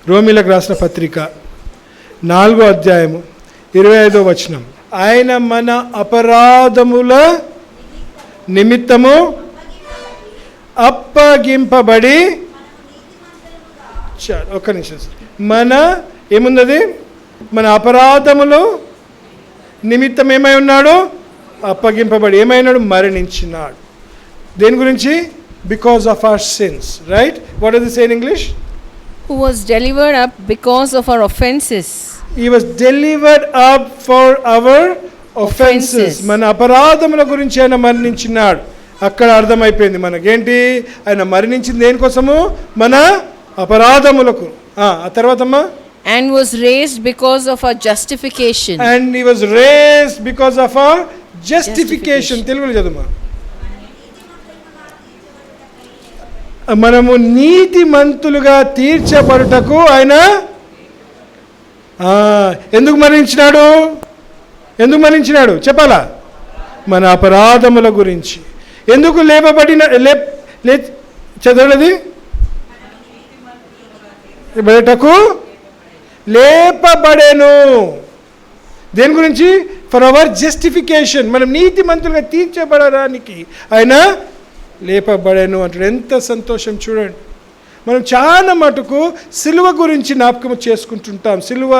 రోమీలకు రాసిన పత్రిక 4వ అధ్యాయము 25వ వచనం. ఆయన మన అపరాధముల నిమిత్తము అప్పగింపబడి, ఒక్క నిమిషం, మన ఏముంది, మన అపరాధములు నిమిత్తం ఏమై ఉన్నాడు, అప్పగింపబడి, ఏమైనాడు, మరణించినాడు. దేని గురించి? Because of our sins, right? What does it say in English? Who was delivered up because of our offenses. He was delivered up for our offenses. మన అపరాధముల గురించి ఆయన మరణించినాడు. అక్కడ అర్థమైపోయింది మనకేంటి, ఆయన మరణించింది దేనికోసము, మన అపరాధములకు. ఆ తర్వాతమ్మా, and was raised because of our justification. And he was raised because of our justification. తెలుగులో చదువుమా. మనము నీతిమంతులుగా తీర్చబడుటకు ఆయన ఎందుకు మరణించినాడు? ఎందుకు మరణించినాడు చెప్పాలా? మన అపరాధముల గురించి. ఎందుకు లేపబడిన చదవలేదు, బయటకు లేపబడెను. దేని గురించి? For hour justification. మనం నీతిమంతులుగా తీర్చబడడానికి ఆయన లేపబడెను అంటాడు. ఎంత సంతోషం చూడండి. మనం చాలా మటుకు సిలువ గురించి జ్ఞాపకం చేసుకుంటుంటాం. సిలువ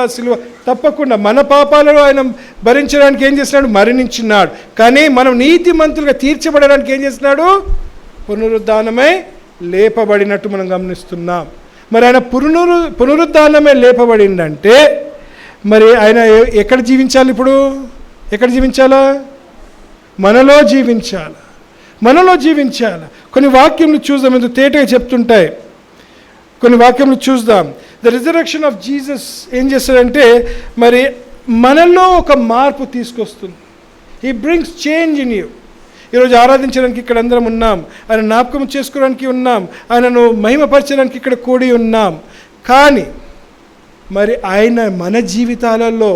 తప్పకుండా మన పాపాలను ఆయన భరించడానికి ఏం చేస్తున్నాడు, మరణించినాడు. కానీ మనం నీతిమంతులుగా తీర్చబడడానికి ఏం చేస్తున్నాడు, పునరుద్ధానమై లేపబడినట్టు మనం గమనిస్తున్నాం. మరి ఆయన పునరుద్ధానమే లేపబడిందంటే మరి ఆయన ఎక్కడ జీవించాలి? ఇప్పుడు ఎక్కడ జీవించాలా? మనలో జీవించాలి. కొన్ని వాక్యములు చూద్దాం, ఎందుకు తేటగా చెప్తుంటాయి. కొన్ని వాక్యములు చూద్దాం. ద రిజరెక్షన్ ఆఫ్ జీసస్ ఏం చేస్తాడంటే మరి మనలో ఒక మార్పు తీసుకొస్తుంది. He brings change in you. ఈరోజు ఆరాధించడానికి ఇక్కడ అందరం ఉన్నాం, ఆయన జ్ఞాపకం చేసుకోవడానికి ఉన్నాం, ఆయనను మహిమపరచడానికి ఇక్కడ కూడి ఉన్నాం. కానీ మరి ఆయన మన జీవితాలలో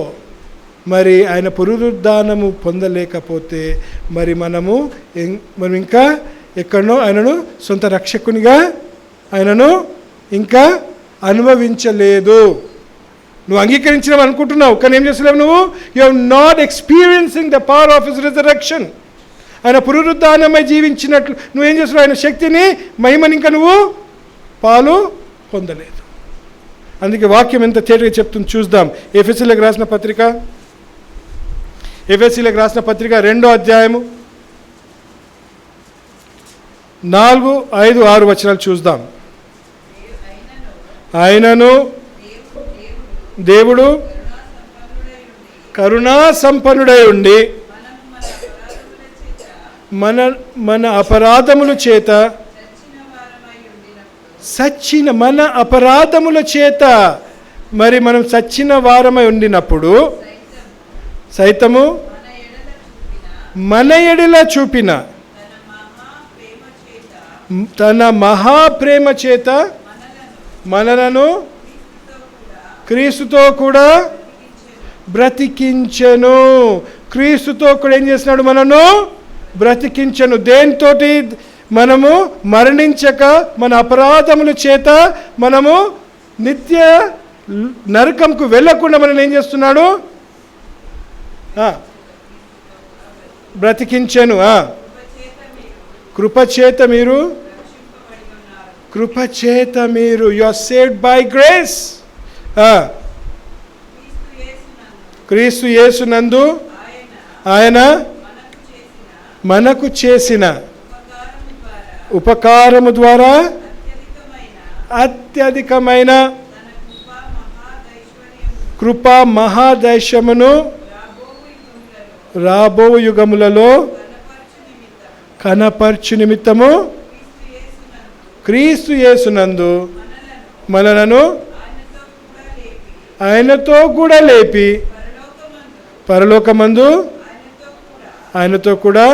మరి ఆయన పునరుద్ధానము పొందలేకపోతే మరి మనం ఇంకా ఎక్కడనో ఆయనను సొంత రక్షకునిగా ఆయనను ఇంకా అనుభవించలేదు. నువ్వు అంగీకరించడం అనుకుంటున్నావు, కానీ ఏం చేస్తలేవు నువ్వు? You are not experiencing the power of his resurrection. ఆయన పునరుద్ధానమై జీవించినట్లు నువ్వేం చేస్తున్నావు? ఆయన శక్తిని, మహిమని ఇంకా నువ్వు పాలు పొందలేదు. అందుకే వాక్యం ఎంత తేటగా చెప్తుంది చూద్దాం. ఎఫెసీలకు రాసిన పత్రిక 2వ అధ్యాయము 4, 5, 6 వచనాలు చూద్దాం. ఆయనను దేవుడు కరుణా సంపన్నుడై ఉండి మన అపరాధముల చేత మన అపరాధముల చేత మరి మనం చచ్చిన వారమై ఉండినప్పుడు సైతము మన ఎడల చూపిన తన మహాప్రేమ చేత మనలను క్రీస్తుతో కూడా బ్రతికించెను. క్రీస్తుతో కూడా ఏం చేసినాడు? మనను బ్రతికించెను. దేనితోటి? మనము మరణించక మన అపరాధముల చేత మనము నిత్య నరకంకు వెళ్ళకుండా మనం ఏం చేస్తున్నాడు? బ్రతికించెను. కృపచేత మీరు you are saved by grace. క్రీస్తు యేసునందు ఆయన మనకు చేసిన ఉపకారము ద్వారా అత్యధికమైన కృపా మహాదైశ్యమును రాబో యుగములలో కనపర్చు నిమిత్తము క్రీస్తు యేసునందు మనలను ఆయనతో కూడా లేపి పరలోకమందు ఆయనతో కూడా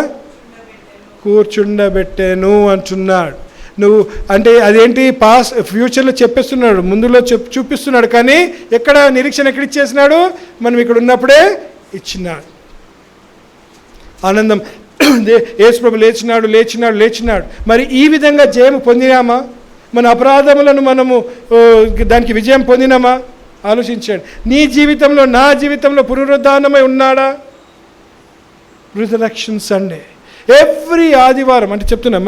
కూర్చుండబెట్టాను అంటున్నాడు. నువ్వు అంటే అదేంటి? ఫ్యూచర్లో చెప్పేస్తున్నాడు, ముందులో చూపిస్తున్నాడు. కానీ ఎక్కడ నిరీక్షణ ఎక్కడ ఇచ్చేసినాడు? మనం ఇక్కడ ఉన్నప్పుడే ఇచ్చినాడు. ఆనందం. యేసు ప్రభు లేచినాడు. మరి ఈ విధంగా జయము పొందినామా? మన అపరాధములను మనము దానికి విజయం పొందినామా? ఆలోచించండి. నీ జీవితంలో, నా జీవితంలో పునరుద్ధానమై ఉన్నాడా? రిజరక్షన్ సండే ఎవ్రీ ఆదివారం అంటే చెప్తున్నా,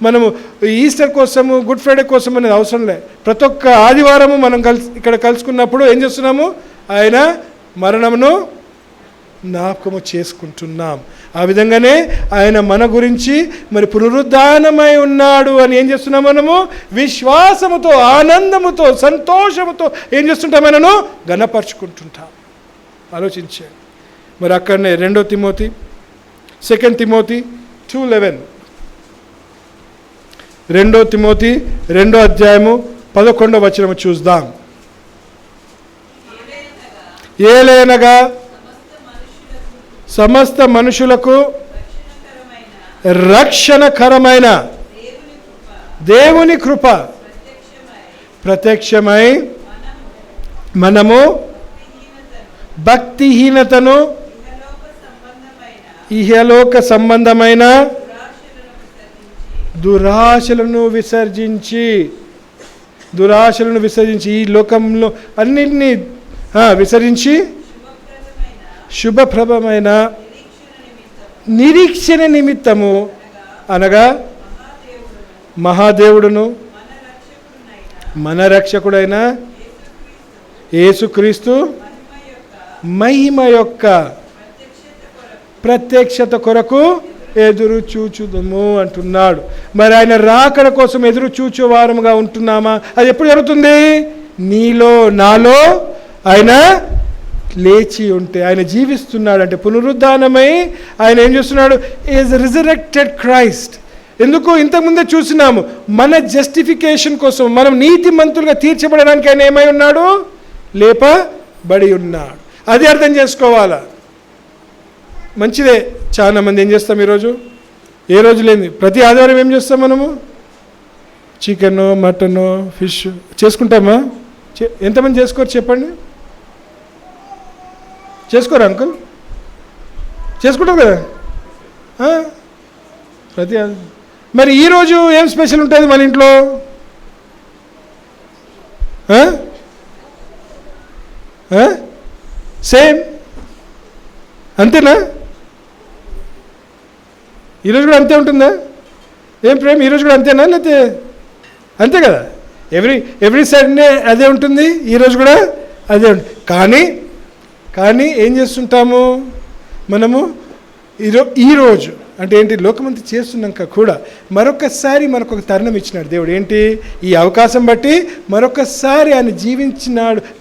మనము ఈస్టర్ కోసము, గుడ్ ఫ్రైడే కోసం అనేది అవసరం లేదు. ప్రతి ఒక్క ఆదివారము మనం ఇక్కడ కలుసుకున్నప్పుడు ఏం చేస్తున్నాము? ఆయన మరణమును జ్ఞాపకము చేసుకుంటున్నాం. ఆ విధంగానే ఆయన మన గురించి మరి పునరుద్ధానమై ఉన్నాడు అని ఏం చేస్తున్నాం? మనము విశ్వాసముతో, ఆనందముతో, సంతోషముతో ఏం చేస్తుంటాం? ఆయనను ఘనపరుచుకుంటుంటాం. ఆలోచించాను. మరి అక్కడనే 2 తిమోతి 2 తిమోతి 2:11 2 తిమోతి 2వ అధ్యాయము 11వ వచనము చూద్దాం. ఏలైనగా సమస్త మనుషులకు రక్షణకరమైన దేవుని కృప ప్రత్యక్షమై మనము భక్తిహీనతను, ఇహలోక సంబంధమైన దురాశలను విసర్జించి ఈ లోకంలో అన్నింటినీ విసరించి శుభప్రభమైన నిరీక్షణ నిమిత్తము అనగా మహాదేవుడును మన రక్షకుడైన యేసుక్రీస్తు మహిమ యొక్క ప్రత్యక్షత కొరకు ఎదురు చూచుదము అంటున్నాడు. మరి ఆయన రాకడ కోసం ఎదురు చూచే వారముగా ఉంటున్నామా? అది ఎప్పుడు జరుగుతుంది? నీలో, నాలో ఆయన లేచి ఉంటే, ఆయన జీవిస్తున్నాడు అంటే పునరుద్ధానమై ఆయన ఏం చేస్తున్నాడు? Is resurrected Christ. ఎందుకు? ఇంతకుముందే చూసినాము, మన జస్టిఫికేషన్ కోసం, మనం నీతిమంతులుగా తీర్చబడడానికి ఆయన ఏమై ఉన్నాడు? లేపబడి ఉన్నాడు. అది అర్థం చేసుకోవాలా. మంచిదే. చాలా మంది ఏం చేస్తాం ఈరోజు? ఏ రోజు లేని ప్రతి ఆదివారం ఏం చేస్తాం మనము? చికెను, మటను, ఫిష్ చేసుకుంటామా? ఎంతమంది చేసుకోరు చెప్పండి? చేసుకోరా అంకుల్? చేసుకుంటాం కదా ప్రతి. మరి ఈరోజు ఏం స్పెషల్ ఉంటుంది మన ఇంట్లో? సేమ్ అంతేనా? ఈరోజు కూడా అంతే ఉంటుందా? ఏం ప్రేమ్, ఈరోజు కూడా అంతేనా? లేకపోతే అంతే కదా? ఎవ్రీ సండే అదే ఉంటుంది, ఈరోజు కూడా అదే ఉంటుంది. కానీ ఏం చేస్తుంటాము మనము? ఈరోజు అంటే ఏంటి? లోకమంతా చేస్తున్నాక కూడా మరొకసారి మనకు ఒక తరుణం ఇచ్చినాడు దేవుడు. ఏంటి? ఈ అవకాశం బట్టి మరొకసారి ఆయన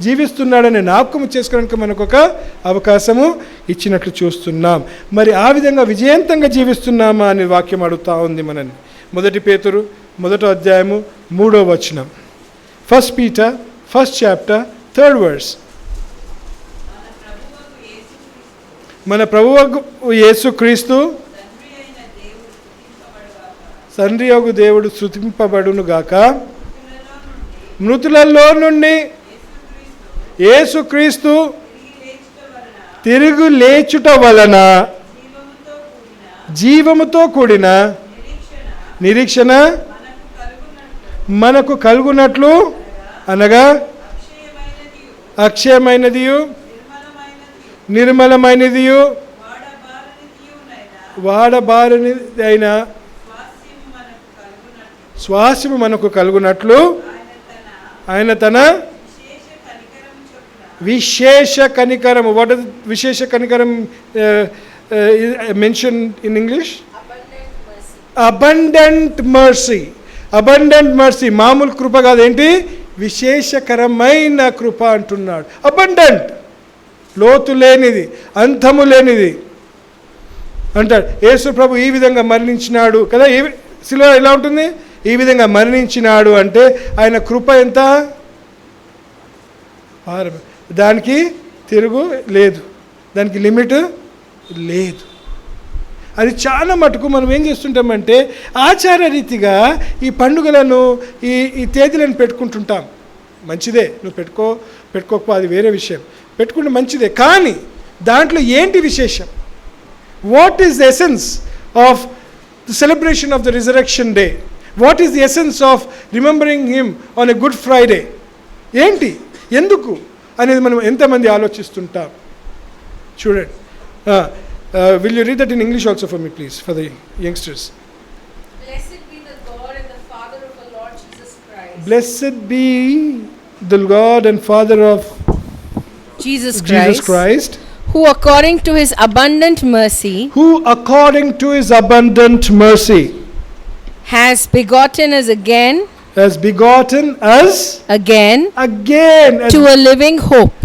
జీవిస్తున్నాడని జ్ఞాపకం చేసుకోవడానికి మనకు ఒక అవకాశము ఇచ్చినట్లు చూస్తున్నాం. మరి ఆ విధంగా విజయవంతంగా జీవిస్తున్నామా అనే వాక్యం అడుగుతూ ఉంది మనల్ని. 1 పేతురు 1వ అధ్యాయము 3వ వచనం. 1 Peter 1st chapter 3rd verse. మన ప్రభువు యేసుక్రీస్తు తండ్రి యొక్క దేవుడు స్తుతింపబడును గాక. మృతులలో నుండి యేసుక్రీస్తు తిరిగి లేచుట వలన జీవముతో కూడిన నిరీక్షణ మనకు కలుగునట్లు, అనగా అక్షయమైనదియు నిర్మలమైనదియు వాడబారనిదైన స్వాస్యము మనకు కలుగునట్లు ఆయన తన విశేష కనికరము. వాట్ ఇస్ విశేష కనికరం mention in English? Abundant mercy. Abundant mercy మామూలు కృప కాదు. ఏంటి? విశేషకరమైన కృప అంటున్నాడు. అబండెంట్, లోతు లేనిది, అంతము లేనిది అంటాడు. యేసు ప్రభు ఈ విధంగా మరణించినాడు కదా. శిలువ ఎలా ఉంటుంది? ఈ విధంగా మరణించినాడు అంటే ఆయన కృప ఎంత? దానికి తిరుగు లేదు, దానికి లిమిట్ లేదు. అది చాలా మటుకు మనం ఏం చేస్తుంటామంటే ఆచార రీతిగా ఈ పండుగలను ఈ తేదీలను పెట్టుకుంటుంటాం. మంచిదే, నువ్వు పెట్టుకోకపో, అది వేరే విషయం. పెట్టుకుంటే మంచిదే. కానీ దాంట్లో ఏంటి విశేషం? What is the essence of the celebration of the resurrection day? What is the essence of remembering him on a good Friday? ఏంటి, ఎందుకు అనేది మనం ఎంతమంది ఆలోచిస్తుంటాం? చూడండి. Will you read that in English also for me please, for the youngsters. Blessed be the God and the Father of our Lord Jesus Christ. Blessed be the God and Father of Jesus Christ, who according to his abundant mercy who according to his abundant mercy has begotten us again to a living hope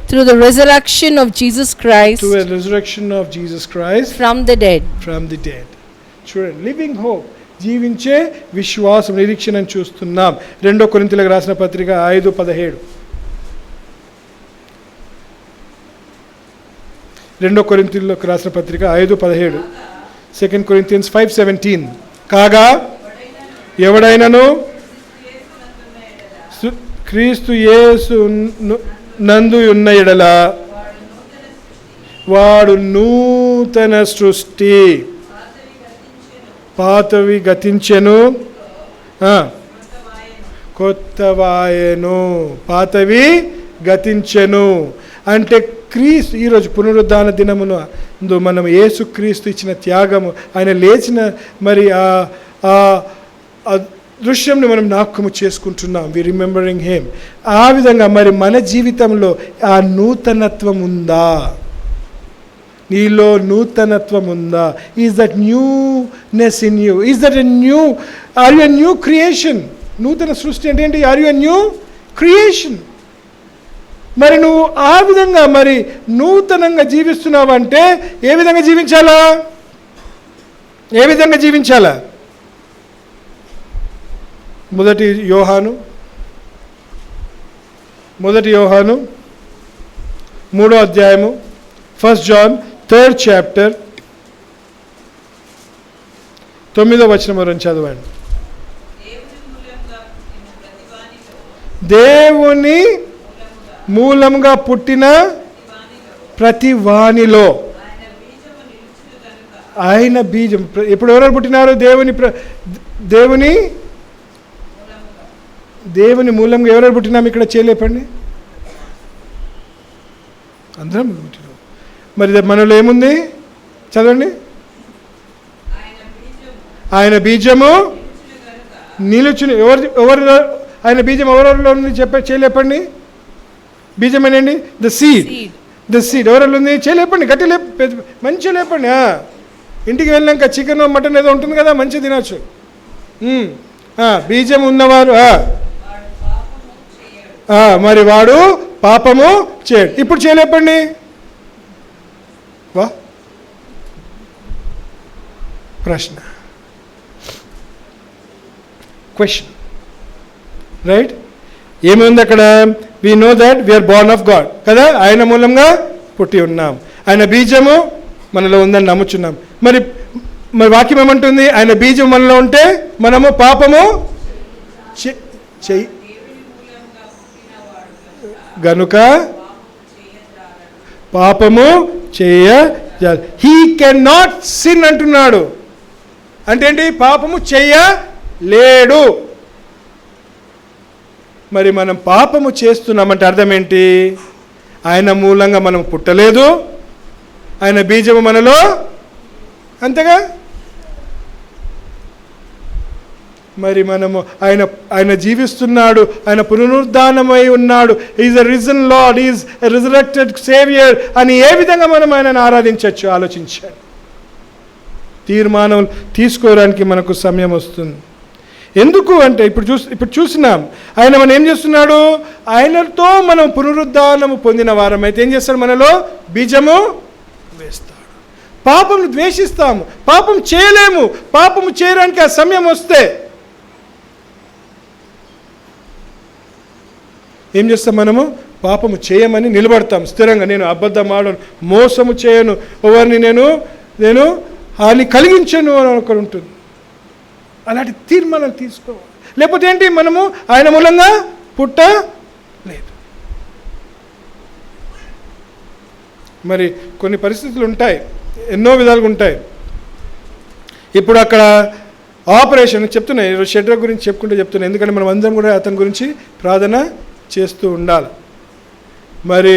through the resurrection of Jesus Christ from the dead. చూడండి, living hope, జీవించే విశ్వాసం, నిరీక్షణ చూస్తున్నాం. 2 కొరింథీయులకు రాసిన పత్రిక 5:17. 2 కొరింథీయులకు రాసిన పత్రిక 5:17. 2 Corinthians 5:17. కాగా ఎవడైనను క్రీస్తు యేసు నందు ఉన్న ఎడల వాడు నూతన సృష్టి, పాతవి గతించెను కొత్తవాయెను. పాతవి గతించెను అంటే క్రీస్తు, ఈరోజు పునరుద్ధాన దినమున మనం యేసు క్రీస్తు ఇచ్చిన త్యాగము, ఆయన లేచిన మరి ఆ దృశ్యంని మనం జ్ఞాపకము చేసుకుంటున్నాం. వి రిమెంబరింగ్ హిమ్. ఆ విధంగా మరి మన జీవితంలో ఆ నూతనత్వం ఉందా? నీలో నూతనత్వం ఉందా? Is that newness in you? Is that are you a new creation? నూతన సృష్టి అంటే ఏంటి? Are you a new creation? మరి నువ్వు ఆ విధంగా మరి నూతనంగా జీవిస్తున్నావు అంటే ఏ విధంగా జీవించాలా? మొదటి యోహాను 3వ అధ్యాయము, 1 John 3rd chapter 9వ వచనం వరకు చదవండి. దేవుని మూలంగా పుట్టిన ప్రతి వానిలో ఆయన బీజం. ఇప్పుడు ఎవరెవరు పుట్టినారు? దేవుని మూలంగా ఎవరెవరు పుట్టినాం? ఇక్కడ చేయలేపండి. అందరం పుట్టినాం. మరి మనలో ఏముంది? చదవండి. ఆయన బీజము నిలుచుని. ఎవరు ఆయన బీజం ఎవరెవరిలో ఉంది? చేయలేపండి. బీజం ఏనండి? ద సీడ్ ఎవరెవరు ఉంది? చేయలేపండి. గట్టి మంచిగా లేపండి. ఇంటికి వెళ్ళాక చికెన్ మటన్ ఏదో ఉంటుంది కదా, మంచిగా తినచ్చు. బీజం ఉన్నవారు మరి వాడు పాపము చేయడు. ఇప్పుడు చేయలేపండి. వా ప్రశ్న, క్వశ్చన్, రైట్? ఏముంది అక్కడ? We know that we are born of God కదా, ఆయన మూలంగా పుట్టి ఉన్నాం. ఆయన బీజము మనలో ఉందని నమ్ముచున్నాం. మరి వాక్యం ఏమంటుంది? ఆయన బీజం మనలో ఉంటే మనము పాపము గనుక పాపము చేయ హీ కెన్ నాట్ సిన్ అంటున్నాడు. అంటే ఏంటి? పాపము చేయలేడు. మరి మనం పాపము చేస్తున్నామంటే అర్థం ఏంటి? ఆయన మూలంగా మనం పుట్టలేదు, ఆయన బీజము మనలో, అంతేగా. మరి మనము ఆయన జీవిస్తున్నాడు, ఆయన పునరుద్ధానమై ఉన్నాడు. Is a risen lord, is a resurrected saviour అని ఏ విధంగా మనం ఆయనను ఆరాధించవచ్చు? ఆలోచించాలి. తీర్మానం తీసుకోవడానికి మనకు సమయం వస్తుంది. ఎందుకు అంటే ఇప్పుడు చూసినాం, ఆయన మనం ఏం చేస్తున్నాడు? ఆయనతో మనం పునరుద్ధానము పొందిన వారం అయితే ఏం చేస్తాడు? మనలో బీజము వేస్తాడు. పాపం ద్వేషిస్తాము, పాపం చేయలేము. పాపము చేయడానికి ఆ సమయం వస్తే ఏం చేస్తాం? మనము పాపము చేయమని నిలబడతాం స్థిరంగా. నేను అబద్ధం ఆడను, మోసము చేయను, ఎవరిని నేను హాని కలిగించను అని ఒకరు ఉంటుంది. అలాంటి తీర్మానం తీసుకోవాలి. లేకపోతే ఏంటి? మనము ఆయన మూలంగా పుట్టలేదు. మరి కొన్ని పరిస్థితులు ఉంటాయి, ఎన్నో విధాలుగా ఉంటాయి. ఇప్పుడు అక్కడ ఆపరేషన్ చెప్తున్నాయి. ఈరోజు షడ్రక్ గురించి చెప్పుకుంటూ చెప్తున్నాయి. ఎందుకంటే మనం అందరం కూడా అతని గురించి ప్రార్థన చేస్తూ ఉండాలి. మరి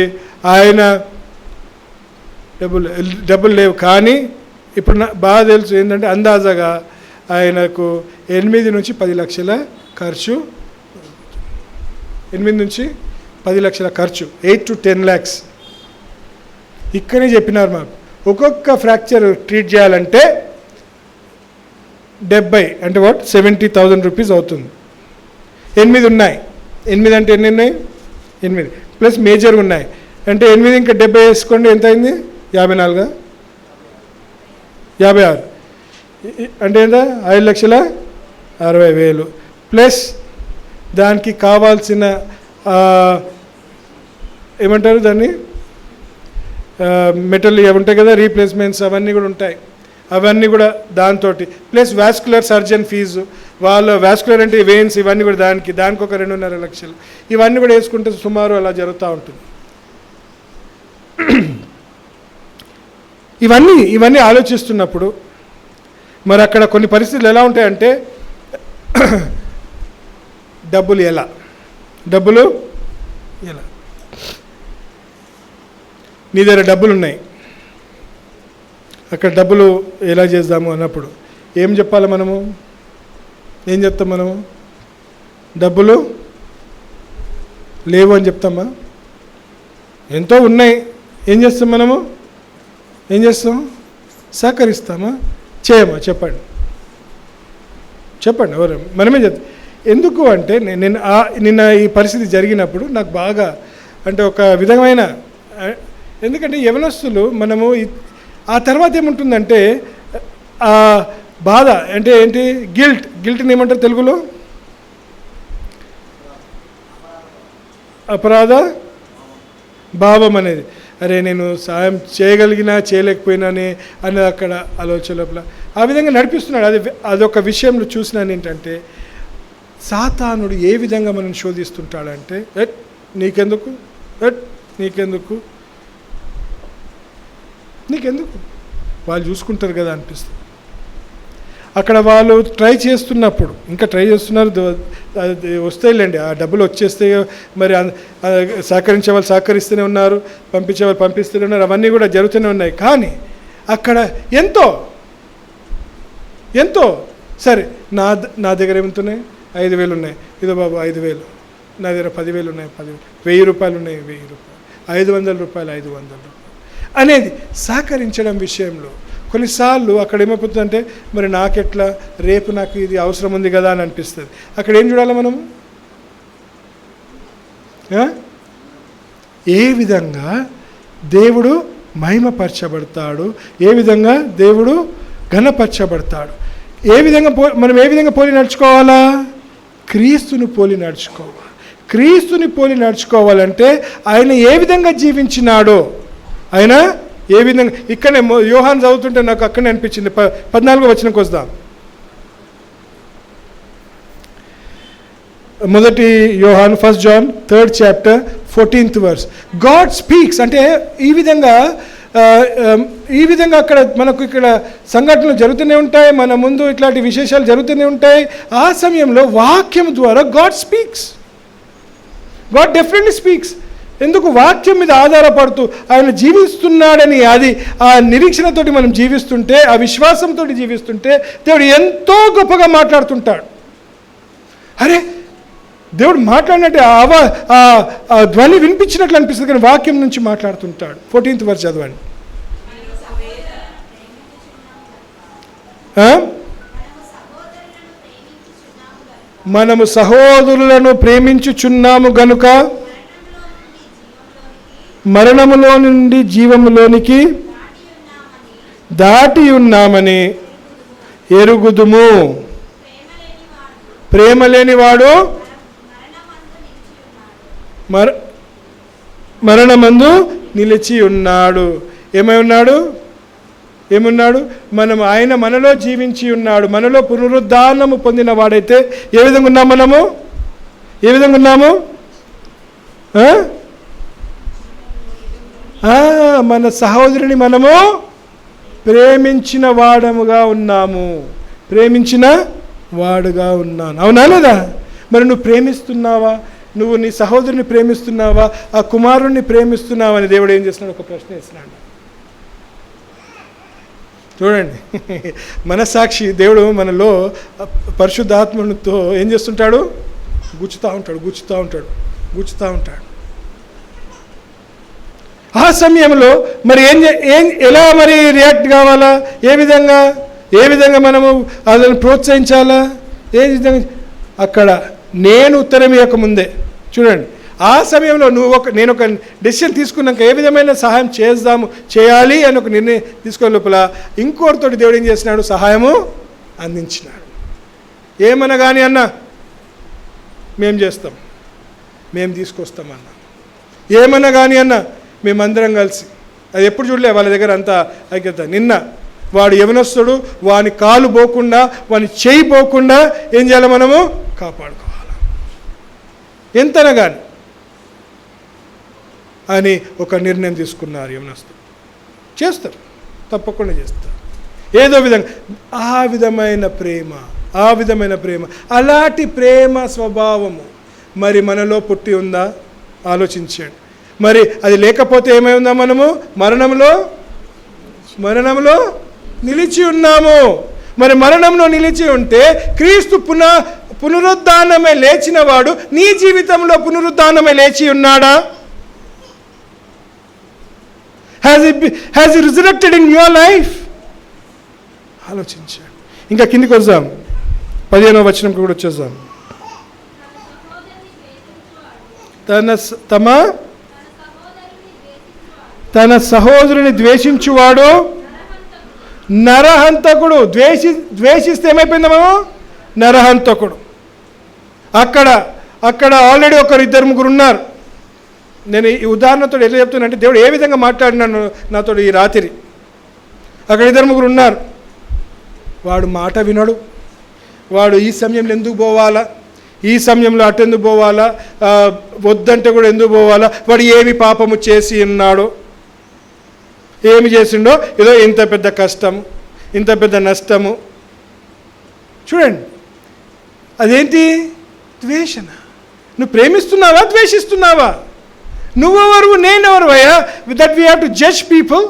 ఆయన డబ్బులు లేవు, కానీ ఇప్పుడు బాగా తెలుసు ఏంటంటే అందాజగా ఆయనకు 8 నుంచి 10 లక్షల ఖర్చు, 8 నుంచి 10 లక్షల ఖర్చు, 8 to 10 lakhs. ఇక్కడే చెప్పినారు మాకు. ఒక్కొక్క ఫ్రాక్చర్ ట్రీట్ చేయాలంటే 70 అంటే 70,000 రూపీస్ అవుతుంది. 8 ఉన్నాయి. 8 అంటే ఎన్ని ఉన్నాయి? 8 ప్లస్ మేజర్ ఉన్నాయి అంటే 8 ఇంకా 70 వేసుకోండి, ఎంత అయింది? 54, 56 అంటే ఎంత? 5,60,000 ప్లస్ దానికి కావాల్సిన ఏమంటారు దాన్ని, మెటల్ అవి ఉంటాయి కదా, రీప్లేస్మెంట్స్ అవన్నీ కూడా ఉంటాయి. అవన్నీ కూడా దాంతో ప్లస్ వాస్కులర్ సర్జన్ ఫీజు, వాళ్ళు వాస్కులర్ అంటే వెయిన్స్, ఇవన్నీ కూడా దానికి ఒక 2.5 లక్షలు. ఇవన్నీ కూడా వేసుకుంటే సుమారు అలా జరుగుతూ ఉంటుంది. ఇవన్నీ ఆలోచిస్తున్నప్పుడు మరి అక్కడ కొన్ని పరిస్థితులు ఎలా ఉంటాయంటే డబ్బులు ఎలా నీ దగ్గర డబ్బులు ఉన్నాయి, అక్కడ డబ్బులు ఎలా చేద్దాము అన్నప్పుడు ఏం చెప్పాలి మనము? ఏం చెప్తాం మనము? డబ్బులు లేవు అని చెప్తామా? ఎంతో ఉన్నాయి, ఏం చేస్తాం మనము? ఏం చేస్తాం? సహకరిస్తామా? చేయమా? చెప్పండి ఎవరు? మనమే చెప్తాం. ఎందుకు అంటే నిన్న ఈ పరిస్థితి జరిగినప్పుడు నాకు బాగా అంటే ఒక విధమైన, ఎందుకంటే యవనస్తులు మనము ఆ తర్వాత ఏముంటుందంటే ఆ బాధ అంటే ఏంటి? గిల్ట్ని ఏమంటారు తెలుగులో? అపరాధ భావం అనేది. అరే నేను సాయం చేయగలిగినా చేయలేకపోయినానే అని అక్కడ ఆలోచన లోపల ఆ విధంగా నడిపిస్తున్నాడు. అదొక విషయంలో చూసినాను ఏంటంటే సాతానుడు ఏ విధంగా మనం శోధిస్తుంటాడంటే నీకెందుకు వాళ్ళు చూసుకుంటారు కదా అనిపిస్తుంది. అక్కడ వాళ్ళు ట్రై చేస్తున్నప్పుడు ఇంకా ట్రై చేస్తున్నారు, వస్తాయిలేండి, ఆ డబ్బులు వచ్చేస్తే మరి సహకరించే వాళ్ళు సహకరిస్తూనే ఉన్నారు, పంపించే వాళ్ళు పంపిస్తూనే ఉన్నారు, అవన్నీ కూడా జరుగుతూనే ఉన్నాయి. కానీ అక్కడ ఎంతో సరే నా దగ్గర ఏముంటున్నాయి? 5,000 ఉన్నాయి, ఇదో బాబు 5,000, నా దగ్గర 10,000 ఉన్నాయి, 10,000, 1,000 రూపాయలు ఉన్నాయి, 1,000 రూపాయలు, 500 రూపాయలు, 500 రూపాయలు అనేది సహకరించడం విషయంలో కొన్నిసార్లు అక్కడ ఏమైపోతుందంటే మరి నాకెట్లా, రేపు నాకు ఇది అవసరం ఉంది కదా అని అనిపిస్తుంది. అక్కడ ఏం చూడాలి మనము? ఏ విధంగా దేవుడు మహిమపరచబడతాడు, ఏ విధంగా దేవుడు ఘనపరచబడతాడు, మనం ఏ విధంగా పోలి నడుచుకోవాలా? క్రీస్తుని పోలి నడుచుకోవాలి. క్రీస్తుని పోలి నడుచుకోవాలంటే ఆయన ఏ విధంగా జీవించినాడో, ఆయన ఏ విధంగా, ఇక్కడనే యోహాను చదువుతుంటే నాకు అక్కడనే అనిపించింది. 14వ వచనంకి వద్దాం. 1 యోహాను 1 John 3rd chapter 14th verse. God speaks అంటే ఈ విధంగా అక్కడ మనకు ఇక్కడ సంఘటనలు జరుగుతూనే ఉంటాయి, మన ముందు ఇట్లాంటి విశేషాలు జరుగుతూనే ఉంటాయి. ఆ సమయంలో వాక్యం ద్వారా God speaks. God definitely speaks. ఎందుకు? వాక్యం మీద ఆధారపడుతూ ఆయన జీవిస్తున్నాడని ఆ నిరీక్షణతోటి మనం జీవిస్తుంటే, ఆ విశ్వాసంతో జీవిస్తుంటే దేవుడు ఎంతో గొప్పగా మాట్లాడుతుంటాడు. అరే దేవుడు మాట్లాడినట్టే ఆ ధ్వని వినిపించినట్లు అనిపిస్తుంది, కానీ వాక్యం నుంచి మాట్లాడుతుంటాడు. 14th verse చదవండి. మనము సహోదరులను ప్రేమించుచున్నాము గనుక మరణములో నుండి జీవములోనికి దాటి ఉన్నామని ఎరుగుదుము. ప్రేమ లేనివాడు మరణమందు నిలిచి ఉన్నాడు. ఏమున్నాడు? ఆయన మనలో జీవించి ఉన్నాడు. మనలో పునరుద్ధానము పొందిన వాడైతే ఏ విధంగా ఉన్నాము? మన సహోదరుని మనము ప్రేమించిన వాడముగా ఉన్నాము. ప్రేమించిన వాడుగా ఉన్నాను. అవునా లేదా? మరి నువ్వు ప్రేమిస్తున్నావా? నువ్వు నీ సహోదరుని ప్రేమిస్తున్నావా? ఆ కుమారుణ్ణి ప్రేమిస్తున్నావా అని దేవుడు ఏం చేస్తున్నాడు? ఒక ప్రశ్న వేస్తున్నాడు. చూడండి, మనసాక్షి దేవుడు మనలో పరిశుద్ధాత్మతో ఏం చేస్తుంటాడు? గుచ్చుతూ ఉంటాడు. ఆ సమయంలో మరి ఎలా మరి రియాక్ట్ కావాలా? ఏ విధంగా మనము అతను ప్రోత్సహించాలా? ఏ విధంగా? అక్కడ నేను ఉత్తరం ఇవ్వకముందే చూడండి, ఆ సమయంలో నేను ఒక డెసిషన్ తీసుకున్నాక ఏ విధమైన సహాయం చేయాలి అని ఒక నిర్ణయం తీసుకునే లోపల ఇంకోటితోటి దేవుడు ఏం చేసినాడు? సహాయము అందించినాడు. ఏమన్నా కానీ అన్నా మేము చేస్తాం, మేము తీసుకొస్తామన్నా. ఏమన్నా కానీ అన్నా మేమందరం కలిసి. అది ఎప్పుడు చూడలే వాళ్ళ దగ్గర అంతా ఐక్యత. నిన్న వాడు యవనస్తుడు, వాని కాలు పోకుండా, వాని చేయి పోకుండా ఏం చేయాలి? మనము కాపాడుకోవాలి ఎంతనా కానీ అని ఒక నిర్ణయం తీసుకున్నారు యవనస్తుడు. చేస్తారు, తప్పకుండా చేస్తారు. ఏదో విధంగా ఆ విధమైన ప్రేమ, అలాంటి ప్రేమ స్వభావము మరి మనలో పుట్టి ఉందా? ఆలోచించండి. మరి అది లేకపోతే ఏమై ఉందా? మనము మరణంలో నిలిచి ఉన్నాము. మరి మరణంలో నిలిచి ఉంటే క్రీస్తు పునరుద్ధానమే లేచిన వాడు నీ జీవితంలో పునరుద్ధానమే లేచి ఉన్నాడా? Has he resurrected in your life? ఆలోచించండి. ఇంకా కిందికి వద్దాం, 15వ వచనం కూడా వచ్చేద్దాం. తన సహోదరుని ద్వేషించువాడు నరహంతకుడు. ద్వేషిస్తే ఏమైపోయిందాము? నరహంతకుడు. అక్కడ ఆల్రెడీ ఇద్దరు ముగ్గురు ఉన్నారు. నేను ఈ ఉదాహరణతో ఎలా చెప్తున్నానంటే దేవుడు ఏ విధంగా మాట్లాడినాను నాతో ఈ రాత్రి. అక్కడ ఇద్దరు ముగ్గురు ఉన్నారు. వాడు మాట వినడు. వాడు ఈ సమయంలో ఎందుకు పోవాలా, ఈ సమయంలో అటెందుకు పోవాలా, వద్దంటే కూడా ఎందుకు పోవాలా, వాడు ఏమి పాపము చేసి ఉన్నాడో, ఏమి చేసిండో, ఏదో ఇంత పెద్ద కష్టము, ఇంత పెద్ద నష్టము. చూడండి, అదేంటి? ద్వేషణ. నువ్వు ప్రేమిస్తున్నావా, ద్వేషిస్తున్నావా? నువ్వెవరు, నేనెవరు అయ్యా? That we have to judge people.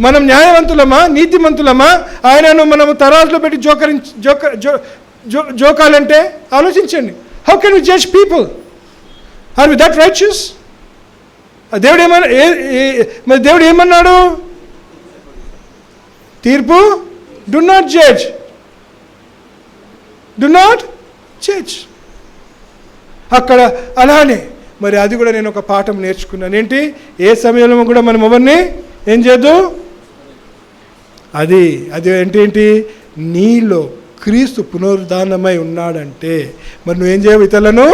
మనం న్యాయవంతులమా, నీతిమంతులమా? ఆయనను మనము తరాజులో పెట్టి జోకాలంటే ఆలోచించండి. How can we judge people? Are we that righteous? దేవుడు ఏమన్నాడు? తీర్పు, డు నాట్ జడ్జ్. అక్కడ అలానే మరి అది కూడా నేను ఒక పాఠం నేర్చుకున్నాను. ఏంటి? ఏ సమయంలో కూడా మనం ఎవరిని ఏం చేయొద్దు. అది ఏంటి? నీలో క్రీస్తు పునరుద్ధానమై ఉన్నాడంటే మరి నువ్వేం చేయవు? ఇతరులను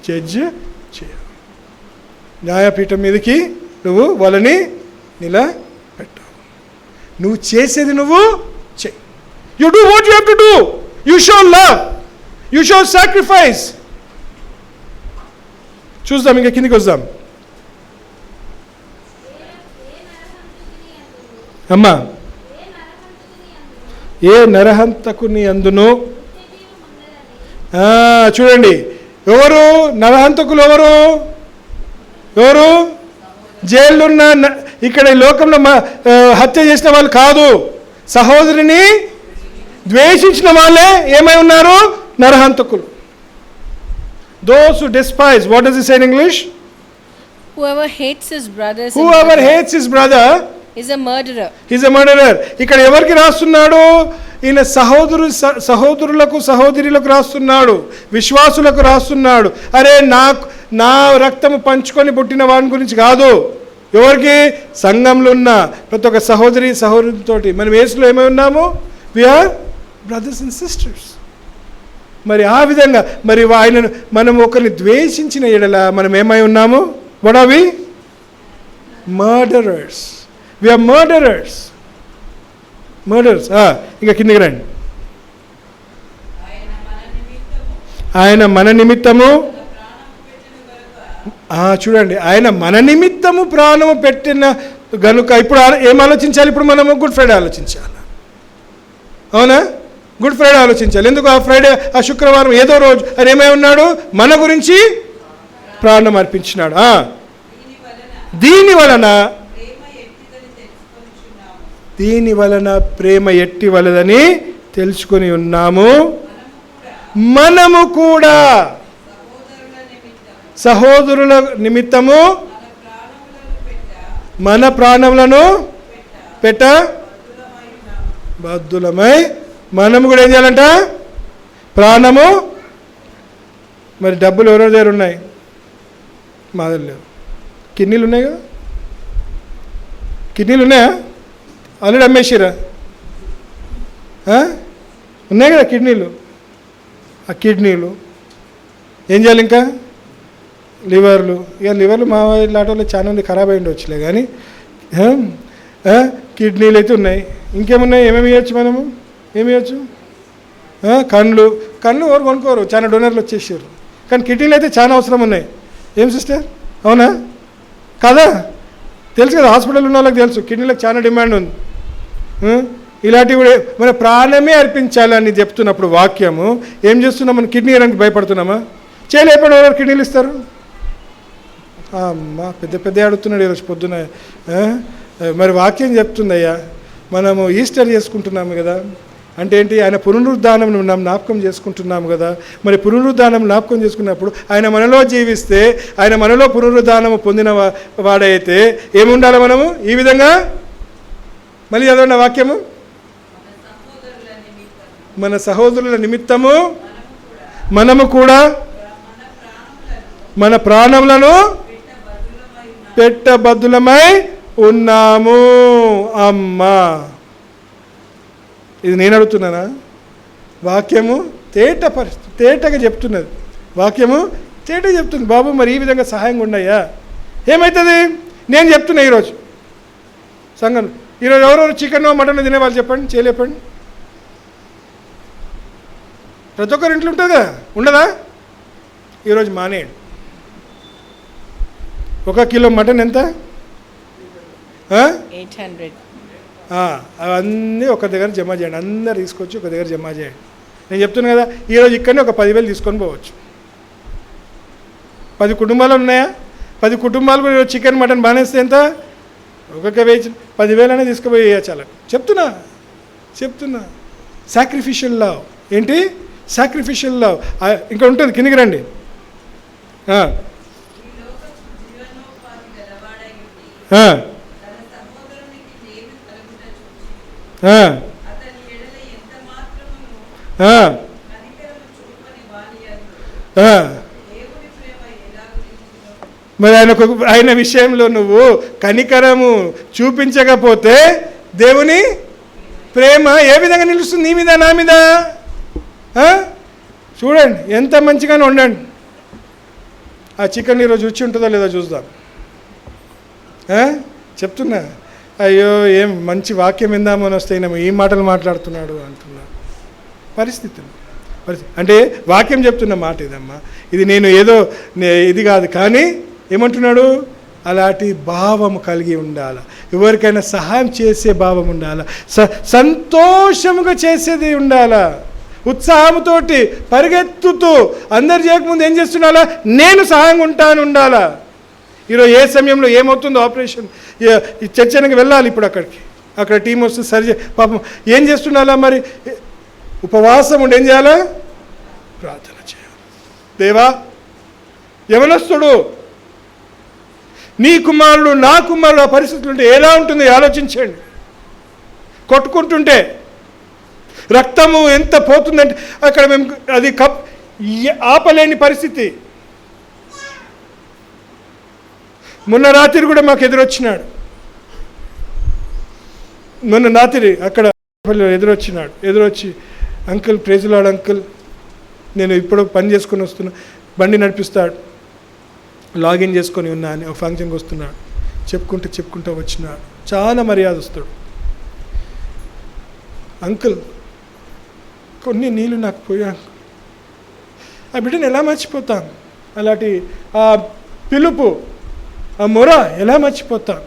జడ్జ్ చేయవు. న్యాయపీఠం మీదకి నువ్వు వాళ్ళని నిలబెట్టావు. నువ్వు చేసేది నువ్వు చెయ్యి. You do what you have to do. You show love, you show sacrifice. చూద్దాం, ఇంకా కిందికి వద్దాం. అమ్మా, ఏ నరహంతకుని అందును. చూడండి, ఎవరు నరహంతకులు? ఎవరు? జైలున్న, ఇక్కడ ఈ లోకంలో హత్య చేసిన వాళ్ళు కాదు. సహోదరిని ద్వేషించిన వాళ్ళే ఏమై ఉన్నారు? నరహంతకులు. Those who despise, what does it say in English? Whoever hates his brother is a murderer. He's a murderer. ఇక్కడ ఎవరికి రాస్తున్నాడు? ఈయన సహోదరులకు సహోదరులకు రాస్తున్నాడు, విశ్వాసులకు రాస్తున్నాడు. అరే నా రక్తము పంచుకొని పుట్టిన వాడి గురించి కాదు. ఎవరికి? సంఘంలో ఉన్న ప్రతి ఒక్క సహోదరితోటి మనం యేసులో ఏమై ఉన్నాము? we are brothers and sisters. మరి ఆ విధంగా మరి ఆయనను మనం ఒకరిని ద్వేషించిన ఎడల మనం ఏమై ఉన్నాము? What are we? Murderers. We are murderers. ఇంకా కిందకి రండి. ఆయన మన నిమిత్తము, చూడండి, ఆయన మన నిమిత్తము ప్రాణము పెట్టిన గనుక. ఇప్పుడు ఏం ఆలోచించాలి? ఇప్పుడు మనము గుడ్ ఫ్రైడే ఆలోచించాలి. అవునా? గుడ్ ఫ్రైడే ఆలోచించాలి. ఎందుకు ఆ ఫ్రైడే, ఆ శుక్రవారం ఏదో రోజు ఆయన ఏమై ఉన్నాడు? మన గురించి ప్రాణం అర్పించినాడు. దీని వలన ప్రేమ ఎట్టి వలదని తెలుసుకొని ఉన్నాము. మనము కూడా సహోదరుల నిమిత్తము మన ప్రాణములను పెట్ట బద్దులమై, మనము కూడా ఏం చేయాలంట? ప్రాణము. మరి డబ్బులు ఎవరెవరి దగ్గర ఉన్నాయి? మా దగ్గర లేవు. కిడ్నీలు ఉన్నాయి కదా, కిడ్నీలు ఉన్నాయా? ఆల్రెడీ అమ్మేసిరా? ఉన్నాయి కదా కిడ్నీలు. ఆ కిడ్నీలు ఏం చేయాలి? ఇంకా లివర్లు. ఇక లివర్లు మా ఇలాంటి వాళ్ళు చాలా మంది ఖరాబ్ అయ్యి ఉండవచ్చులే, కానీ కిడ్నీలు అయితే ఉన్నాయి. ఇంకేమున్నాయి? ఏమేమి ఇవ్వచ్చు మనము? ఏమి ఇవ్వచ్చు? కళ్ళు ఎవరు కొనుక్కోరు, చాలా డోనర్లు వచ్చేసారు. కానీ కిడ్నీలు అయితే చాలా అవసరం ఉన్నాయి. ఏం సిస్టర్, అవునా కదా? తెలుసు కదా, హాస్పిటల్ ఉన్న వాళ్ళకి తెలుసు కిడ్నీలకు చాలా డిమాండ్ ఉంది. ఇలాంటివి కూడా మన ప్రాణమే అర్పించాలని చెప్తున్నప్పుడు వాక్యము ఏం చేస్తున్నాం? మన కిడ్నీ ఇవ్వడానికి భయపడుతున్నామా? చేయలేకపోయిన ఎవరు కిడ్నీలు ఇస్తారు? అమ్మా పెద్ద అడుగుతున్నాడు ఈరోజు పొద్దున. మరి వాక్యం చెప్తుందయ్యా, మనము ఈస్టర్ చేసుకుంటున్నాము కదా, అంటే ఏంటి? ఆయన పునరుద్ధానం జ్ఞాపకం చేసుకుంటున్నాము కదా. మరి పునరుద్ధానం జ్ఞాపకం చేసుకున్నప్పుడు ఆయన మనలో జీవిస్తే, ఆయన మనలో పునరుద్ధానము పొందిన వాడైతే ఏముండాలి మనము? ఈ విధంగా మళ్ళీ చదవండి వాక్యము. మన సహోదరుల నిమిత్తము మనము కూడా మన ప్రాణములను పెట్టబద్దులమై ఉన్నాము. అమ్మా, ఇది నేను అడుగుతున్నానా? వాక్యము తేటగా చెప్తున్నది. వాక్యము తేటగా చెప్తుంది. బాబు మరి ఈ విధంగా సహాయంగా ఉన్నాయా? ఏమవుతుంది? నేను చెప్తున్నా ఈరోజు సంఘం, ఈరోజు ఎవరెవరు చికెన్ మటన్ తినేవాళ్ళు చెప్పండి, చేయలేపండి. ప్రతి ఒక్కరు ఇంట్లో ఉంటుంది కదా, ఉండదా? ఈరోజు మానేయండి. 1 కిలో మటన్ ఎంత? 800. అవన్నీ ఒక దగ్గర జమ చేయండి. అందరు తీసుకొచ్చి ఒక దగ్గర జమ చేయండి. నేను చెప్తున్నాను కదా, ఈరోజు ఇక్కడనే ఒక 10,000 తీసుకొని పోవచ్చు. 10 కుటుంబాలు ఉన్నాయా? 10 కుటుంబాలు కూడా ఈరోజు చికెన్ మటన్ బానేస్తే ఎంత? ఒక్కొక్క 10,000 అనేది తీసుకుపోయి చాలా చెప్తున్నా. Sacrificial love. ఏంటి? Sacrificial love. ఇంకా ఉంటుంది, కిందికి రండి. మరి ఆయన విషయంలో నువ్వు కనికరము చూపించకపోతే దేవుని ప్రేమ ఏ విధంగా నిలుస్తుంది? నీ మీద, నా మీద? చూడండి ఎంత మంచిగానే ఉండండి. ఆ చికెన్ ఈరోజు రుచి ఉంటుందో లేదో చూద్దాం. చెప్తున్నా, అయ్యో ఏం మంచి వాక్యం విందామని వస్తే ఈ మాటలు మాట్లాడుతున్నాడు అంటున్నా. పరిస్థితి అంటే వాక్యం చెప్తున్న మాట ఇదమ్మా. ఇది నేను ఏదో ఇది కాదు, కానీ ఏమంటున్నాడు? అలాంటి భావము కలిగి ఉండాలి. ఎవరికైనా సహాయం చేసే భావం ఉండాలి. సంతోషముగా చేసేది ఉండాలా. ఉత్సాహంతో పరిగెత్తుతూ అందరు చేయకముందు ఏం చేస్తుండాలా? నేను సహాయంగా ఉంటాను ఉండాలా. ఈరోజు ఏ సమయంలో ఏమవుతుందో ఆపరేషన్ చర్చనికి వెళ్ళాలి. ఇప్పుడు అక్కడ టీం వస్తే సరి పాపం ఏం చేస్తుండాలా? మరి ఉపవాసం ఉండి ఏం చేయాలా? ప్రార్థన చేయాలి. దేవా, యవనస్తుడు నీ కుమారుడు నా కుమారుడు ఆ పరిస్థితులు ఉంటే ఎలా ఉంటుంది ఆలోచించండి. కొట్టుకుంటుంటే రక్తము ఎంత పోతుందంటే అక్కడ మేము అది ఆపలేని పరిస్థితి. మొన్న రాత్రి కూడా మాకు ఎదురొచ్చినాడు. మొన్న రాత్రి అక్కడ ఎదురొచ్చి అంకుల్, ప్రైజ్ లార్డ్ అంకుల్, నేను ఇప్పుడు పని చేసుకొని వస్తున్నా, బండి నడిపిస్తాడు, లాగిన్ చేసుకొని ఉన్నా అని ఒక ఫంక్షన్కి వస్తున్నాడు. చెప్పుకుంటూ వచ్చినాడు. చాలా మర్యాదస్తుడు. అంకుల్ కొన్ని నీళ్ళు నాకు పోయా, ఆ బిడ్డను ఎలా మర్చిపోతాను? అలాంటి ఆ పిలుపు, ఆ మొర ఎలా మర్చిపోతాం?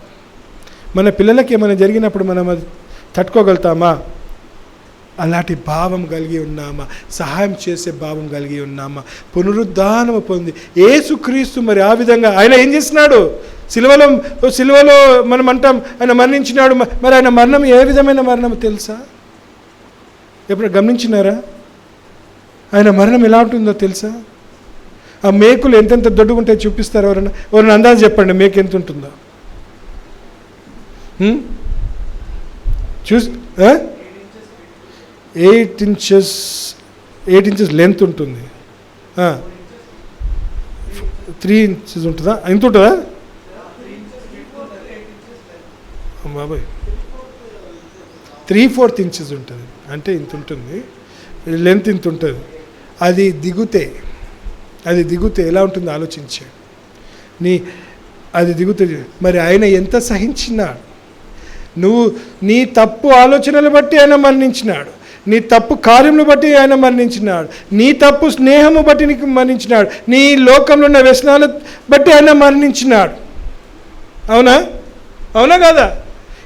మన పిల్లలకి ఏమైనా జరిగినప్పుడు మనం అది తట్టుకోగలుగుతామా? అలాంటి భావం కలిగి ఉన్నామా? సహాయం చేసే భావం కలిగి ఉన్నామా? పునరుద్ధానం పొంది యేసుక్రీస్తు మరి ఆ విధంగా ఆయన ఏం చేస్తున్నాడు? సిలువలో మనం అంటాం ఆయన మరణించినాడు. మరి ఆయన మరణం ఏ విధమైన మరణం తెలుసా? ఎప్పుడు గమనించినారా? ఆయన మరణం ఎలా ఉంటుందో తెలుసా? ఆ మేకులు ఎంతెంత దొడ్డుకుంటే చూపిస్తారు. ఎవరైనా అందాజు చెప్పండి, మేకు ఎంత ఉంటుందో చూసి. 8 ఇంచెస్ లెంత్ ఉంటుంది. 3 ఇంచెస్ ఉంటుందా? ఇంత ఉంటుందా బాబాయ్? 3/4 ఇంచెస్ ఉంటుంది. అంటే ఇంత ఉంటుంది లెంత్, ఇంత ఉంటుంది. అది దిగుతే ఎలా ఉంటుందో ఆలోచించాడు. అది దిగుతే మరి ఆయన ఎంత సహించినాడు. నువ్వు నీ తప్పు ఆలోచనలు బట్టి ఆయన మరణించినాడు. నీ తప్పు కార్యములు బట్టి ఆయన మరణించినాడు. నీ తప్పు స్నేహము బట్టి నీకు మరణించినాడు. నీ లోకంలో ఉన్న వ్యసనాలు బట్టి ఆయన మరణించినాడు. అవునా కదా?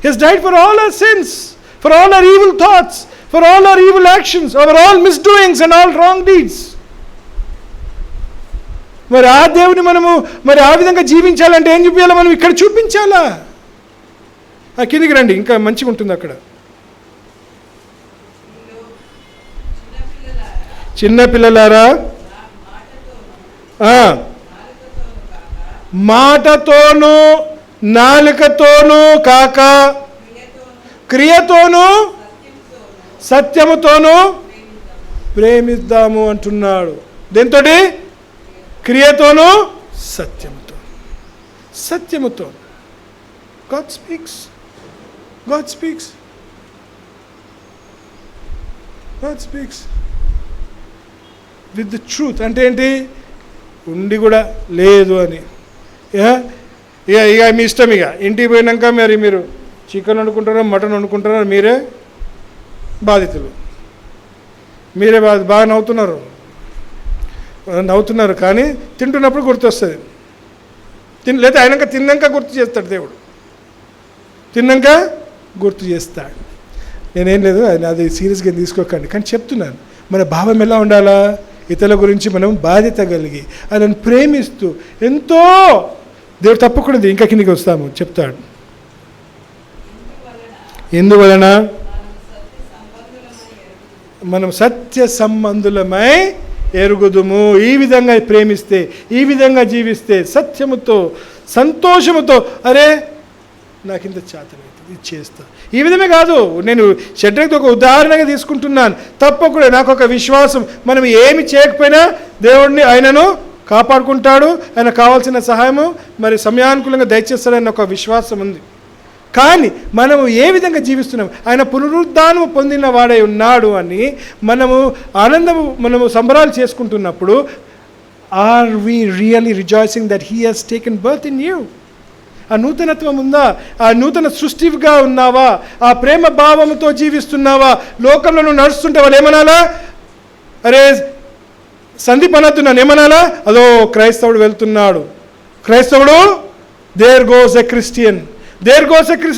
He has died for all our sins, for all our evil thoughts, for all our evil actions, for all misdoings and all wrong deeds. మరి ఆ దేవుని మనము మరి ఆ విధంగా జీవించాలంటే ఏం చూపించాలా? మనం ఇక్కడ చూపించాలా? కిందికి రండి, ఇంకా మంచిగా ఉంటుంది అక్కడ. చిన్నపిల్లలారా, మాటతోనూ నాలుకతోనూ కాక క్రియతోనూ సత్యముతోనూ ప్రేమిద్దాము అంటున్నాడు. దేంతోటి? క్రియతోనూ సత్యముతో. God speaks. With the truth. అంటే ఏంటి? ఉండి కూడా లేదు అని. ఇక మీ ఇష్టం. ఇక ఇంటికి పోయినాక మరి మీరు చికెన్ వండుకుంటారో మటన్ వండుకుంటారో మీరే బాధితులు. మీరే బాగా నవ్వుతున్నారు కానీ తింటున్నప్పుడు గుర్తొస్తుంది. లేదా ఆయనక తిన్నాక గుర్తు చేస్తాడు దేవుడు. తిన్నాక గుర్తు చేస్తాడు. నేనేం లేదు, ఆయన అది సీరియస్గా తీసుకోకండి, కానీ చెప్తున్నాను మన భావం ఎలా ఉండాలా? ఇతరుల గురించి మనం బాధ్యత కలిగి ఆయనను ప్రేమిస్తూ ఎంతో దేవుడు తప్పకుండా ఇంకా కిందికి వస్తాము చెప్తాడు. ఎందువలన మనం సత్య సంబంధులమై ఎరుగుదుము. ఈ విధంగా ప్రేమిస్తే, ఈ విధంగా జీవిస్తే, సత్యముతో సంతోషముతో, అరే నాకు ఇంత చేతనైతుంది ఇది చేస్తా. ఈ విధమే కాదు, నేను షడ్రక్తో ఒక ఉదాహరణగా తీసుకుంటున్నాను. తప్పకుండా నాకు ఒక విశ్వాసం, మనం ఏమి చేయకపోయినా దేవుడిని ఆయనను కాపాడుకుంటాడు, ఆయన కావాల్సిన సహాయము మరి సమయానుకూలంగా దయచేస్తాడన్న ఒక విశ్వాసం ఉంది. కానీ మనము ఏ విధంగా జీవిస్తున్నాం? ఆయన పునరుద్ధానము పొందిన వాడై ఉన్నాడు అని మనము సంబరాలు చేసుకుంటున్నప్పుడు, are we really rejoicing that he has taken birth in you? ఆ నూతనత్వం ఉందా? ఆ నూతన సృష్టిగా ఉన్నావా? ఆ ప్రేమ భావముతో జీవిస్తున్నావా? లోకంలో నువ్వు నడుస్తుంటే వాళ్ళు ఏమనాలా? అరే సందీప్ అనొద్దు, ఏమనాలా? అదో క్రైస్తవుడు వెళ్తున్నాడు, క్రైస్తవుడు, దేర్ గోస్ ఎ క్రిస్టియన్,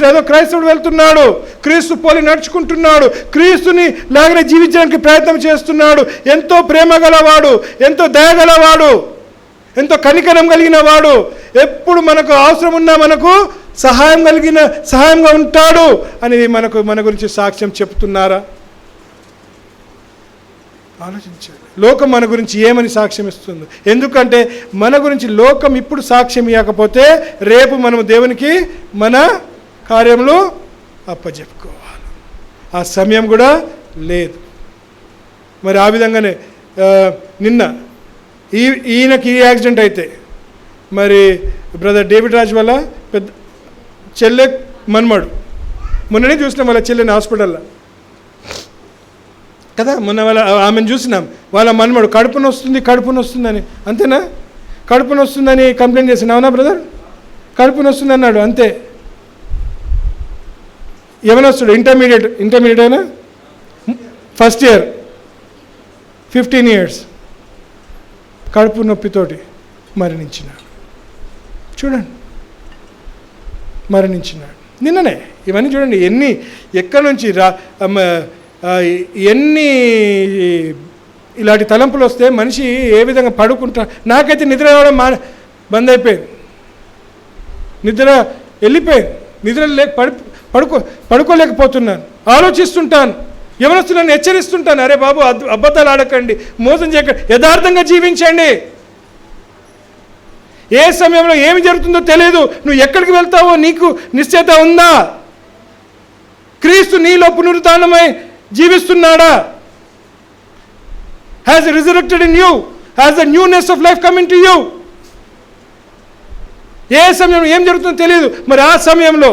ఏదో క్రైస్తవుడు వెళ్తున్నాడు, క్రీస్తు పోలి నడుచుకుంటున్నాడు, క్రీస్తుని లాగానే జీవించడానికి ప్రయత్నం చేస్తున్నాడు, ఎంతో ప్రేమ గలవాడు, ఎంతో దయ గలవాడు, ఎంతో కనికరం కలిగిన వాడు, ఎప్పుడు మనకు అవసరం ఉన్నా మనకు సహాయంగా ఉంటాడు అని మన గురించి సాక్ష్యం చెప్తున్నారా? ఆలోచించాడు. లోకం మన గురించి ఏమని సాక్ష్యం ఇస్తుంది? ఎందుకంటే మన గురించి లోకం ఇప్పుడు సాక్ష్యం ఇవ్వకపోతే రేపు మనము దేవునికి మన కార్యములు అప్పచెప్పుకోవాలి. ఆ సమయం కూడా లేదు. మరి ఆ విధంగానే నిన్న ఈయనకి ఈ యాక్సిడెంట్ అయితే మరి బ్రదర్ డేవిడ్ రాజ్ వల్ల పెద్ద చెల్లె మన్మడు, మొన్ననే చూసినాం వాళ్ళ చెల్లెని హాస్పిటల్లో కదా, మొన్న ఆమెను చూసినాం. వాళ్ళ మన్మడు కడుపు నొస్తుందని, అంతేనా? కడుపు నొస్తుందని కంప్లైంట్ చేసిన, అవునా బ్రదర్? కడుపు నొస్తుంది అన్నాడు, అంతే. ఏమైనా వస్తాడు? ఇంటర్మీడియట్ అయినా ఫస్ట్ ఇయర్, 15 years, కడుపు నొప్పితోటి మరణించినాడు. చూడండి, మరణించినాడు నిన్ననే. ఇవన్నీ చూడండి ఎక్కడి నుంచి ఎన్ని ఇలాంటి తలంపులు వస్తే మనిషి ఏ విధంగా పడుకుంటా. నాకైతే నిద్ర రావడం బంద్ అయిపోయింది, నిద్ర వెళ్ళిపోయింది, నిద్ర పడుకోలేకపోతున్నాను, ఆలోచిస్తుంటాను. యవనస్తులను హెచ్చరిస్తుంటాను, అరే బాబు అబద్ధాలు ఆడకండి, మోసం చేయకండి, యథార్థంగా జీవించండి. ఏ సమయంలో ఏమి జరుగుతుందో తెలియదు, నువ్వు ఎక్కడికి వెళ్తావో నీకు నిశ్చయత ఉందా? క్రీస్తు నీలో పునరుత్థానమై జీవిస్తున్నాడా? Has resurrected in you? Has the newness of life coming to you? ఏ సమయంలో ఏం జరుగుతుందో తెలియదు. మరి ఆ సమయంలో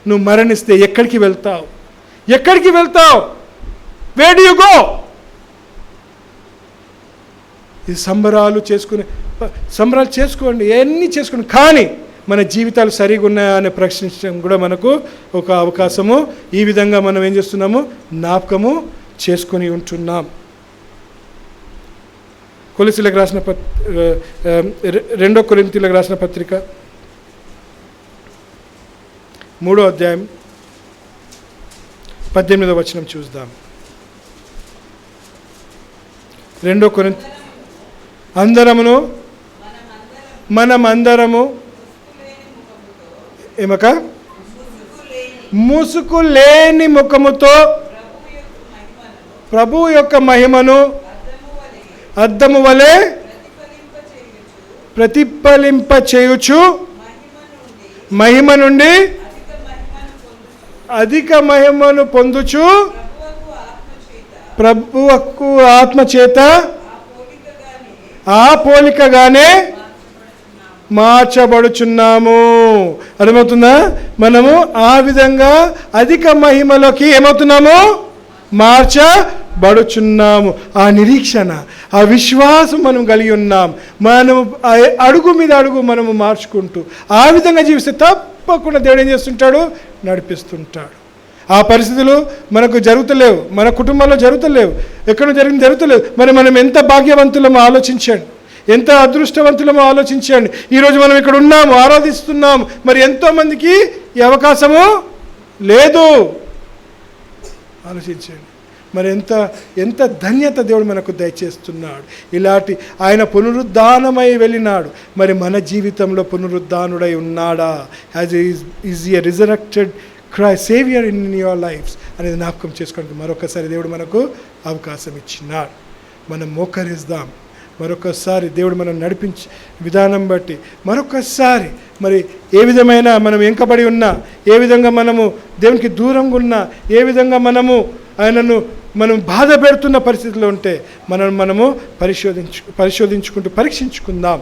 నువ్వు మరణిస్తే ఎక్కడికి వెళ్తావు? ఎక్కడికి వెళ్తావు? Wear do you go? ఈ సంబరాలు చేసుకోండి, ఎన్ని చేసుకోండి, కానీ మన జీవితాలు సరిగా ఉన్నాయా అని ప్రశ్నించడం కూడా మనకు ఒక అవకాశము. ఈ విధంగా మనం ఏం చేస్తున్నాము? జ్ఞాపకము చేసుకొని ఉంటున్నాం. కొలసీలకు రాసిన 2 కొరింథీయులకు రాసిన పత్రిక 3వ అధ్యాయం 18వ వచనం చూద్దాం. 2 కొరింథీ మనమందరము ఏమక ముసుగు లేని ముఖముతో ప్రభువు యొక్క మహిమను అద్దము వలె ప్రతిఫలింప చేయుచు మహిమ నుండి అధిక మహిమను పొందుచు ప్రభువుకు ఆత్మచేత ఆ పోలికగానే మార్చబడుచున్నాము. అర్థమవుతుందా? మనము ఆ విధంగా అధిక మహిమలోకి ఏమవుతున్నాము? మార్చబడుచున్నాము. ఆ నిరీక్షణ, ఆ విశ్వాసం మనం కలిగి ఉన్నాం. మనము అడుగు మీద అడుగు మనము మార్చుకుంటూ ఆ విధంగా జీవిస్తే తప్పకుండా దేవుడు ఏం చేస్తుంటాడు? నడిపిస్తుంటాడు. ఆ పరిస్థితులు మనకు జరుగుతలేవు, మన కుటుంబంలో జరుగుతలేవు, ఎక్కడ జరిగింది జరుగుతలేవు. మరి మనం ఎంత భాగ్యవంతులమో ఆలోచించండి, ఎంత అదృష్టవంతులమో ఆలోచించండి. ఈరోజు మనం ఇక్కడ ఉన్నాము, ఆరాధిస్తున్నాము. మరి ఎంతోమందికి ఈ అవకాశము లేదు. ఆలోచించండి. మరి ఎంత ధన్యత దేవుడు మనకు దయచేస్తున్నాడు. ఇలాంటి ఆయన పునరుద్ధానమై వెళ్ళినాడు. మరి మన జీవితంలో పునరుద్ధానుడై ఉన్నాడా? Is a resurrected Christ saviour in your lifes అనేది జ్ఞాపకం చేసుకోవడానికి మరొకసారి దేవుడు మనకు అవకాశం ఇచ్చినాడు. మనం మోకరిద్దాం. మరొకసారి దేవుడు మనం నడిపించి విధానం బట్టి మరొకసారి మరి ఏ విధమైన మనం వెంకబడి ఉన్నా, ఏ విధంగా మనము దేవునికి దూరంగా ఉన్నా, ఏ విధంగా మనము ఆయనను మనం బాధ పెడుతున్న పరిస్థితిలో ఉంటే మనము పరీక్షించుకుంటూ పరీక్షించుకుందాం.